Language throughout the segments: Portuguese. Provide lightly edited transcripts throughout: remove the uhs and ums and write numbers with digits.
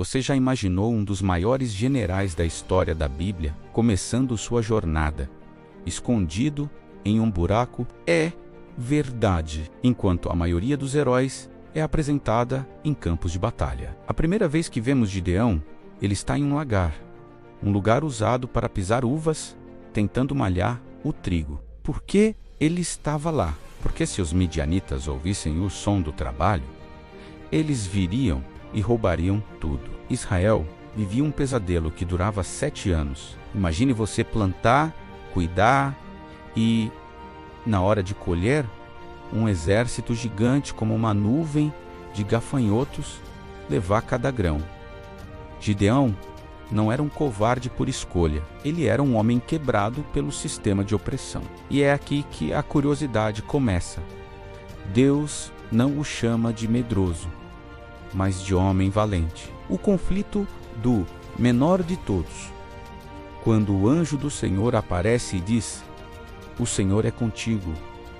Você já imaginou um dos maiores generais da história da Bíblia começando sua jornada, escondido em um buraco? É verdade, enquanto a maioria dos heróis é apresentada em campos de batalha. A primeira vez que vemos Gideão, ele está em um lugar usado para pisar uvas, tentando malhar o trigo. Por que ele estava lá? Porque se os midianitas ouvissem o som do trabalho, eles viriam e roubariam tudo. Israel vivia um pesadelo que durava 7 anos. Imagine você plantar, cuidar e, na hora de colher, um exército gigante como uma nuvem de gafanhotos levar cada grão. Gideão não era um covarde por escolha. Ele era um homem quebrado pelo sistema de opressão. E é aqui que a curiosidade começa. Deus não o chama de medroso, mas de homem valente. O conflito do menor de todos. Quando o anjo do Senhor aparece e diz: "O Senhor é contigo,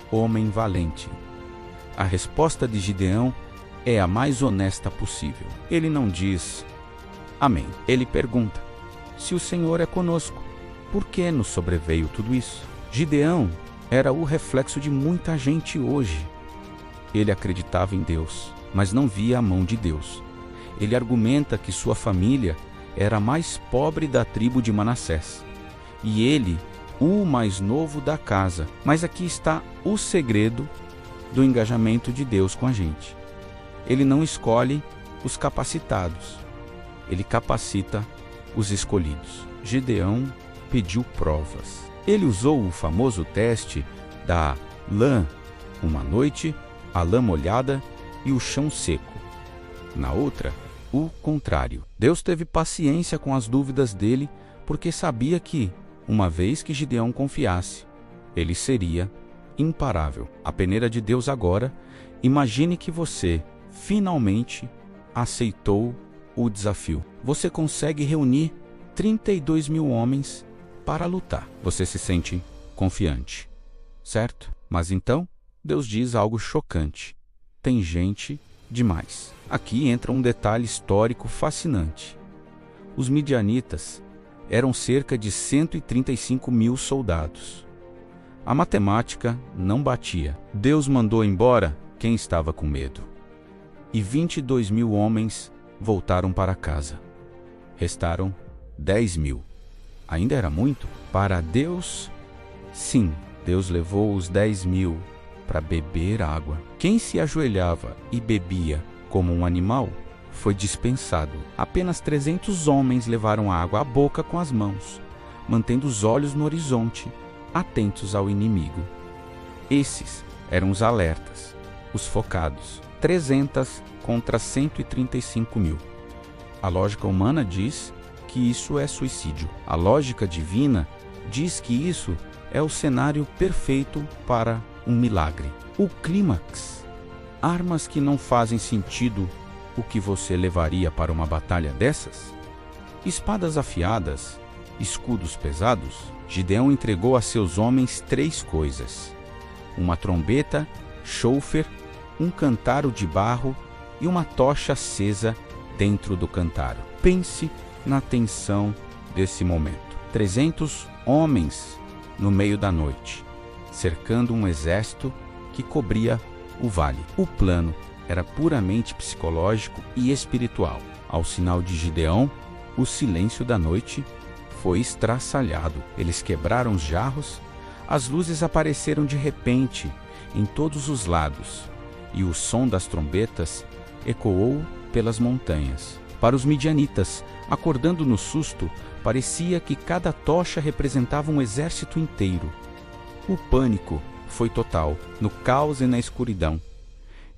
homem valente." A resposta de Gideão é a mais honesta possível. Ele não diz amém. Ele pergunta: se o Senhor é conosco, por que nos sobreveio tudo isso? Gideão era o reflexo de muita gente hoje. Ele acreditava em Deus, mas não via a mão de Deus. Ele argumenta que sua família era a mais pobre da tribo de Manassés, e ele, o mais novo da casa. Mas aqui está o segredo do engajamento de Deus com a gente. Ele não escolhe os capacitados, ele capacita os escolhidos. Gideão pediu provas. Ele usou o famoso teste da lã uma noite, a lã molhada e o chão seco. Na outra, o contrário. Deus teve paciência com as dúvidas dele, porque sabia que, uma vez que Gideão confiasse, ele seria imparável. A peneira de Deus agora, imagine que você finalmente aceitou o desafio. Você consegue reunir 32 mil homens para lutar. Você se sente confiante, certo? Mas então, Deus diz algo chocante. Tem gente demais. Aqui entra um detalhe histórico fascinante. Os midianitas eram cerca de 135 mil soldados. A matemática não batia. Deus mandou embora quem estava com medo. E 22 mil homens voltaram para casa. Restaram 10 mil. Ainda era muito? Para Deus, sim. Deus levou os 10 mil para beber água. Quem se ajoelhava e bebia como um animal foi dispensado. Apenas 300 homens levaram água à boca com as mãos, mantendo os olhos no horizonte, atentos ao inimigo. Esses eram os alertas, os focados. 300 contra 135 mil. A lógica humana diz que isso é suicídio. A lógica divina diz que isso é o cenário perfeito para um milagre. O clímax. Armas que não fazem sentido. O que você levaria para uma batalha dessas? Espadas afiadas, escudos pesados. Gideão entregou a seus homens 3 coisas: uma trombeta, chôfer, um cantaro de barro e uma tocha acesa dentro do cantaro. Pense na tensão desse momento. 300 homens no meio da noite, cercando um exército que cobria o vale. O plano era puramente psicológico e espiritual. Ao sinal de Gideão, o silêncio da noite foi estraçalhado. Eles quebraram os jarros, as luzes apareceram de repente em todos os lados, e o som das trombetas ecoou pelas montanhas. Para os midianitas, acordando no susto, parecia que cada tocha representava um exército inteiro. O pânico foi total, no caos e na escuridão.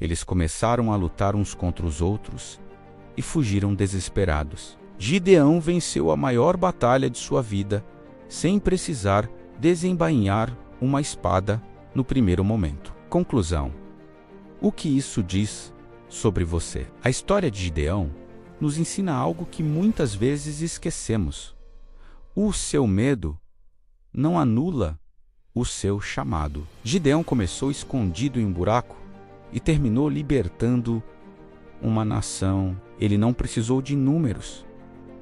Eles começaram a lutar uns contra os outros e fugiram desesperados. Gideão venceu a maior batalha de sua vida, sem precisar desembainhar uma espada no primeiro momento. Conclusão. O que isso diz sobre você? A história de Gideão nos ensina algo que muitas vezes esquecemos. O seu medo não anula o seu chamado. Gideão começou escondido em um buraco e terminou libertando uma nação. Ele não precisou de números,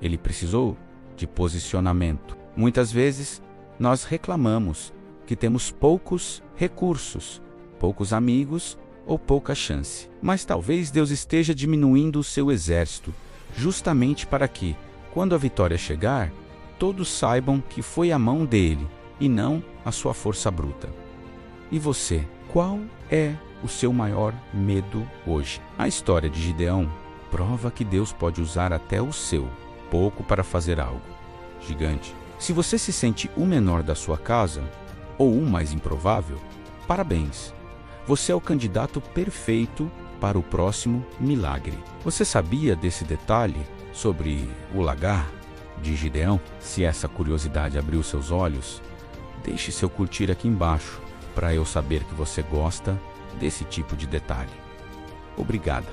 ele precisou de posicionamento. Muitas vezes, nós reclamamos que temos poucos recursos, poucos amigos ou pouca chance. Mas talvez Deus esteja diminuindo o seu exército, justamente para que, quando a vitória chegar, todos saibam que foi a mão dele e não a sua força bruta. E você, qual é o seu maior medo hoje? A história de Gideão prova que Deus pode usar até o seu pouco para fazer algo gigante. Se você se sente o menor da sua casa, ou o mais improvável, parabéns! Você é o candidato perfeito para o próximo milagre. Você sabia desse detalhe sobre o lagar de Gideão? Se essa curiosidade abriu seus olhos, deixe seu curtir aqui embaixo para eu saber que você gosta desse tipo de detalhe. Obrigada!